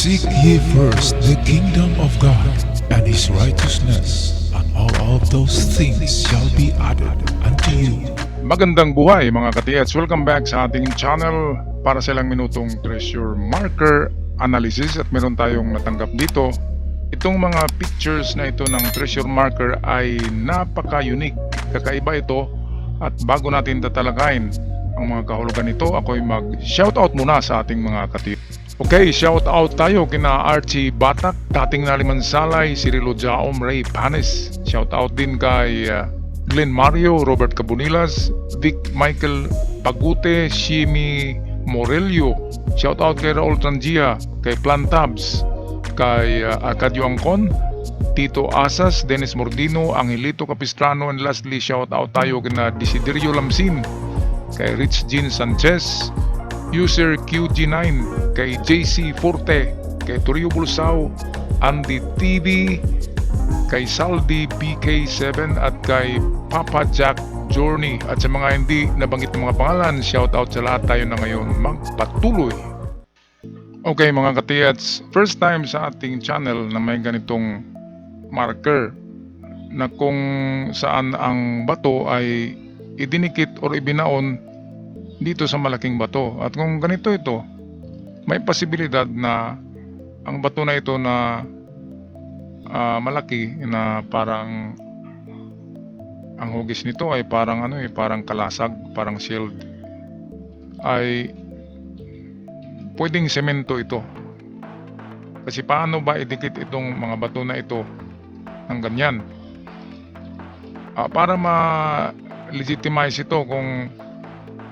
Seek ye first the kingdom of God and His righteousness, and all of those things shall be added unto you. Magandang buhay mga ka-TH! Welcome back sa ating channel para sa ilang minutong treasure marker analysis. At meron tayong natanggap dito. Itong mga pictures na ito ng treasure marker ay napaka-unique. Kakaiba ito, at bago natin tatalakayin ang mga kahulugan nito, ako'y mag-shoutout muna sa ating mga ka-TH. Okay, shoutout tayo kina Archie Batak, Dating Nalimansalay, Cirilo Jaom, Ray Panes. Shoutout din kay Glenn Mario, Robert Cabunilas, Vic Michael Pagute, Shimi Morelio. Shoutout kay Raul Trangia, kay Plantabs, kay Arcadio Angcon, Tito Asas, Dennis Mordino, Angelito Capistrano, and lastly shoutout tayo kina Desiderio Lamsin, kay Rich Jean Sanchez, User QG9, kay JC Forte, kay Torio Bulsao, Andy TV, kay Saldi BK7 at kay Papa Jack Journey. At sa mga hindi nabanggit ng mga pangalan, shoutout sa lahat. Tayo na ngayon magpatuloy. Okay mga ka-TH, first time sa ating channel na may ganitong marker na kung saan ang bato ay idinikit or ibinaon dito sa malaking bato. At kung ganito ito, may posibilidad na ang bato na ito na malaki, na parang ang hugis nito ay parang parang kalasag, parang shield, ay pwedeng semento ito. Kasi paano ba idikit itong mga bato na ito ng ganyan? Para ma-legitimize ito kung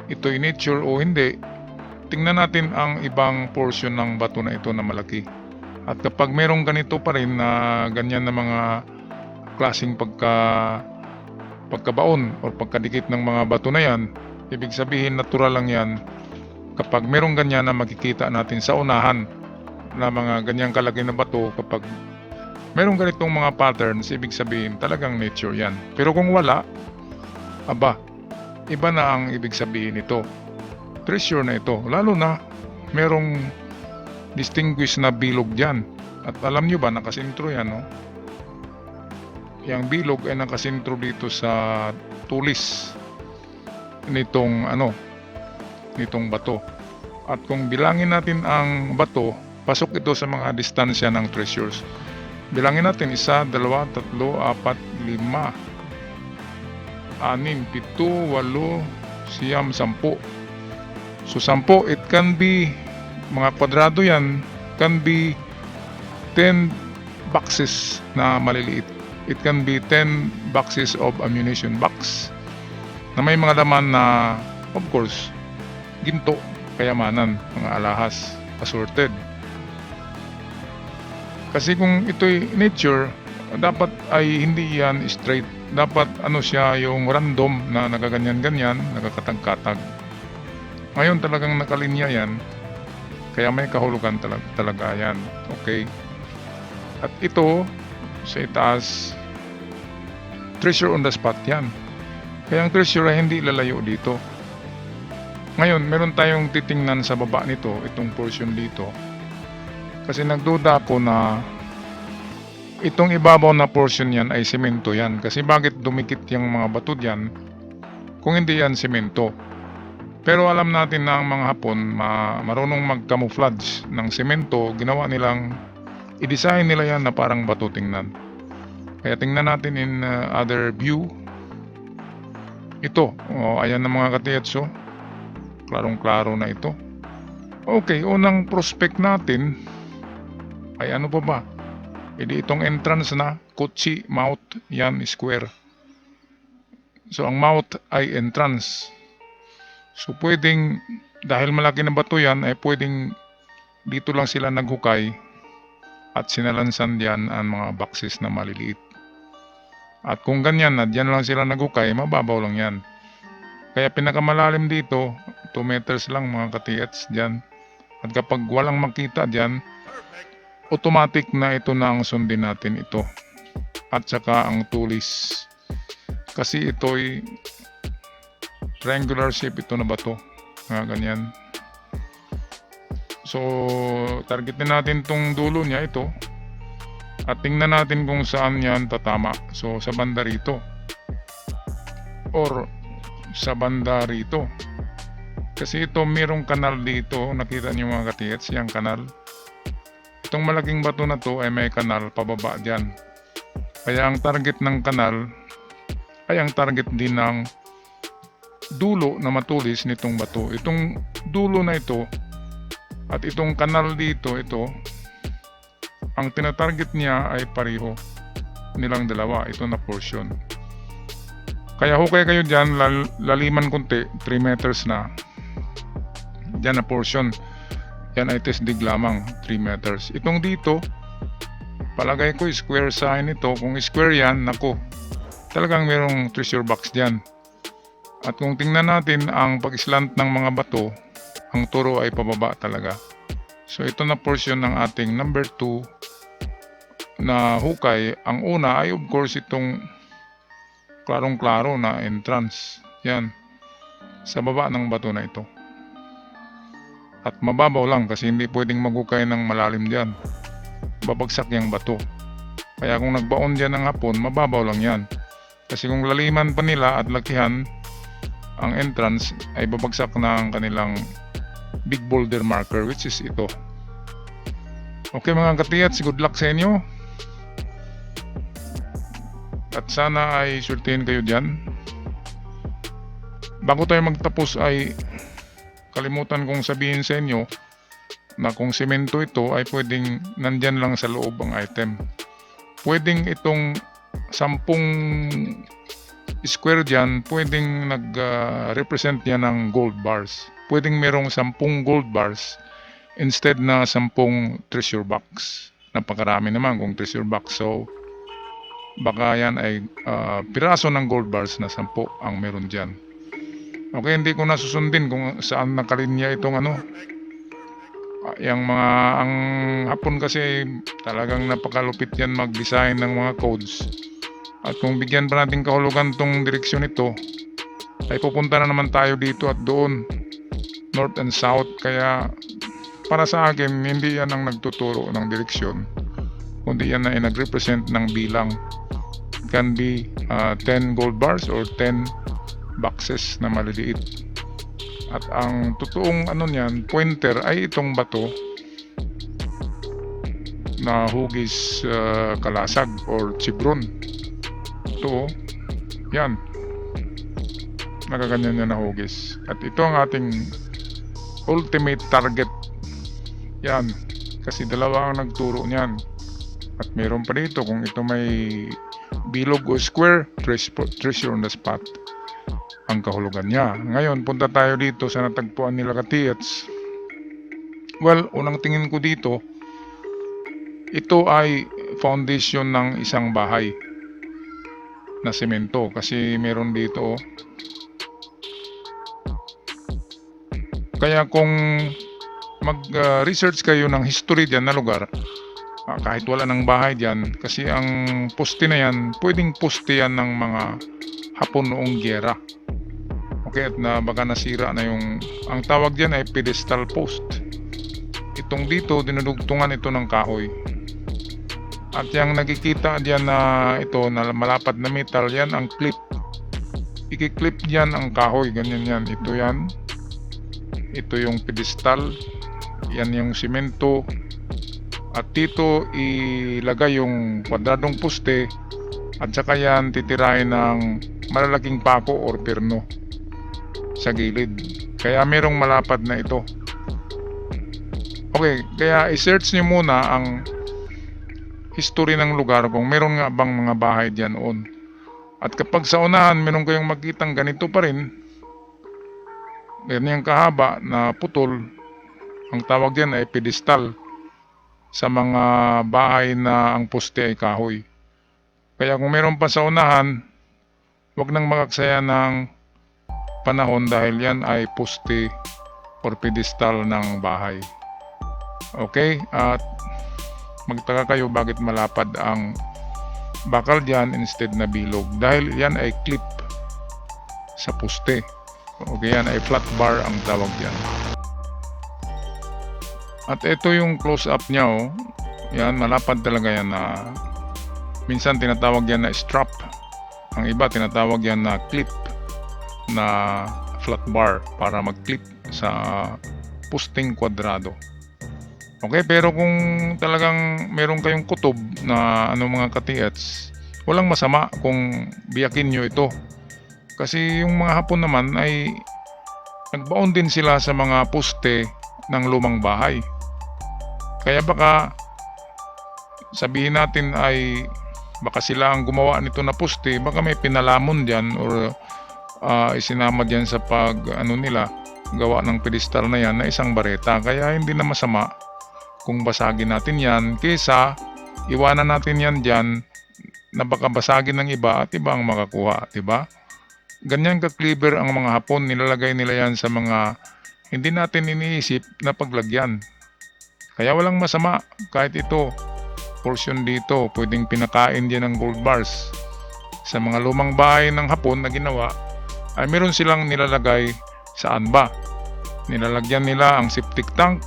ito'y nature o hindi, tingnan natin ang ibang portion ng bato na ito na malaki. At kapag merong ganito pa rin na ganyan na mga klaseng pagkabaon o pagkadikit ng mga bato na yan, ibig sabihin natural lang yan. Kapag merong ganyan na makikita natin sa unahan na mga ganyang kalaki na bato, kapag merong ganitong mga patterns, ibig sabihin talagang nature yan. Pero kung wala, iba na ang ibig sabihin nito. Treasure na ito, lalo na merong distinguished na bilog dyan. At alam nyo ba, nakasintro yan, no? Yang bilog ay nakasintro dito sa tulis nitong bato. At kung bilangin natin ang bato, pasok ito sa mga distansya ng treasures. Bilangin natin 1, 2, 3, 4, 5, 6, 7, 8, 9, 10. So 10, it can be, mga kwadrado yan, can be 10 boxes na maliliit. It can be 10 boxes of ammunition box na may mga laman na, of course, ginto, kayamanan, mga alahas, assorted. Kasi kung ito'y nature, dapat ay hindi yan straight. Dapat siya yung random na nagaganyan-ganyan, nagkakatag-katag. Ngayon talagang nakalinya yan, kaya may kahulugan talaga yan. Okay? At ito, sa itaas, treasure on the spot yan. Kaya ang treasure ay hindi lalayo dito. Ngayon, meron tayong titingnan sa baba nito, itong portion dito. Kasi nagduda ako na itong ibabaw na portion yan ay semento yan. Kasi bakit dumikit yung mga bato dyan kung hindi yan semento? Pero alam natin na ang mga Hapon marunong mag-camouflage ng semento. Ginawa nilang, i-design nila yan na parang bato tingnan. Kaya tingnan natin in other view. Ito, ayan na mga ka-TH, klarong-klaro na ito. Okay, unang prospect natin ay ano pa ba? Hindi itong entrance na kotse mouth, yan square. So ang mouth ay entrance. So pwedeng, dahil malaki na bato yan, ay pwedeng dito lang sila naghukay at sinalansan diyan ang mga boxes na maliliit. At kung ganyan na diyan lang sila naghukay, mababaw lang yan. Kaya pinakamalalim dito, 2 meters lang mga ka-TH diyan. At kapag walang makita diyan, automatic na ito na ang sundin natin ito. At saka ang tulis. Kasi ito'y triangular shape ito na bato. Ganyan. So, targetin natin tong dulo niya, ito. At tingnan natin kung saan yan tatama. So, sa banda rito. Or, sa banda rito. Kasi ito, mayroong kanal dito. Nakita niyo mga katiyats, yung kanal. Itong malaking bato na to ay may kanal pababa dyan. Kaya ang target ng kanal ay ang target din ng dulo na matulis nitong bato. Itong dulo na ito at itong kanal dito, ito, ang tinatarget niya ay pareho nilang dalawa, ito na portion. Kaya hukay kayo dyan, laliman konti, 3 meters na. Dyan na portion. Yan ay test dig lamang, 3 meters. Itong dito, palagay ko square sign ito. Kung square yan, naku, talagang merong treasure box dyan. At kung tingnan natin ang pag-slant ng mga bato, ang turo ay pababa talaga. So ito na portion ng ating number 2 na hukay. Ang una ay of course itong klarong-klaro na entrance. Yan, sa baba ng bato na ito. At mababaw lang kasi hindi pwedeng maghukay ng malalim dyan. Babagsak yung bato. Kaya kung nagbaon dyan ng hapon, mababaw lang yan. Kasi kung laliman pa nila at lakihan ang entrance, ay babagsak na ang kanilang big boulder marker, which is ito. Okay mga katiyats, good luck sa inyo. At sana ay surtihin kayo dyan. Bago tayo magtapos ay kalimutan kong sabihin sa inyo na kung semento ito ay pwedeng nandyan lang sa loob ang item. Pwedeng itong 10 square dyan, pwedeng nag-represent yan ng gold bars. Pwedeng merong 10 gold bars instead na 10 treasure box. Napakarami naman kung treasure box. So, baka yan ay piraso ng gold bars na 10 ang meron dyan. Okay, hindi ko nasusundin kung saan nakalinya itong yung mga, ang hapon kasi talagang napakalupit yan mag-design ng mga codes. At kung bigyan pa natin kahulugan tong direksyon ito, ay pupunta na naman tayo dito at doon, north and south. Kaya para sa akin, hindi yan ang nagtuturo ng direksyon, kundi yan ay nag-represent ng bilang. It can be 10 gold bars or 10 boxes na maliliit. At ang totoong niyan, pointer ay itong bato na hugis kalasag or chibron. Ito, yan, nagaganyan niya na hugis. At ito ang ating ultimate target. Yan, kasi dalawa ang nagturo niyan. At meron pa dito, kung ito may bilog o square, treasure on the spot ang kahulugan niya. Ngayon, punta tayo dito sa natagpuan nila katiyats. Well, unang tingin ko dito, ito ay foundation ng isang bahay na semento. Kasi meron dito, Kaya kung mag-research kayo ng history dyan na lugar, kahit wala ng bahay dyan, kasi ang poste na yan, pwedeng poste yan ng mga Hapon noong giyera. Okay, at na baka nasira na yung, ang tawag dyan ay pedestal post. Itong dito, dinudugtungan ito ng kahoy. At yung nakikita dyan na ito, na malapad na metal, yan ang clip. Ikiklip dyan ang kahoy, ganyan yan. Ito yan. Ito yung pedestal. Yan yung simento. At dito, ilagay yung kwadradong poste. At saka yan, titirahin ng malalaking pako or perno sa gilid. Kaya merong malapad na ito. Okay, kaya i-search nyo muna ang history ng lugar kung meron nga bang mga bahay dyan noon. At kapag sa unahan meron kayong makitang ganito pa rin, ganyang kahaba na putol, ang tawag dyan ay pedestal sa mga bahay na ang poste ay kahoy. Kaya kung meron pa sa unahan, wag nang makaksaya ng panahon dahil yan ay poste or pedestal ng bahay. Okay, at magtaka kayo bakit malapad ang bakal dyan instead na bilog, dahil yan ay clip sa poste. Okay, yan ay flat bar ang tawag dyan. At ito yung close up niya, oh. Yan, malapad talaga yan na minsan tinatawag yan na strap. Ang iba tinatawag yan na clip na flat bar para mag-clip sa posting kwadrado. Okay, pero kung talagang meron kayong kutob na mga ka-TH, walang masama kung biyakin nyo ito. Kasi yung mga Hapon naman ay nagbaon din sila sa mga poste ng lumang bahay. Kaya baka sabihin natin ay baka sila ang gumawa nito na poste, baka may pinalamon dyan or isinama dyan sa nila, gawa ng pedestal na yan na isang bareta. Kaya hindi na masama kung basagin natin yan kaysa iwanan natin yan dyan na baka basagin ng iba at iba ang makakuha, diba? Ganyan ka-clever ang mga Hapon, nilalagay nila yan sa mga hindi natin iniisip na paglagyan. Kaya walang masama kahit ito, portion dito, pwedeng pinakain din ng gold bars. Sa mga lumang bahay ng Hapon na ginawa, ay meron silang nilalagay saan ba? Nilalagyan nila ang septic tank,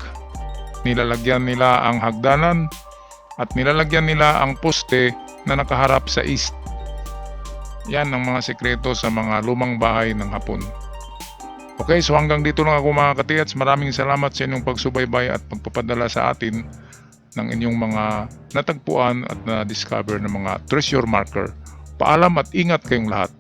nilalagyan nila ang hagdanan, at nilalagyan nila ang poste na nakaharap sa east. Yan ang mga sekreto sa mga lumang bahay ng Hapon. Okay, so hanggang dito lang ako mga ka-TH. Maraming salamat sa inyong pagsubaybay at pagpapadala sa atin ng inyong mga natagpuan at na-discover ng mga treasure marker. Paalam at ingat kayong lahat.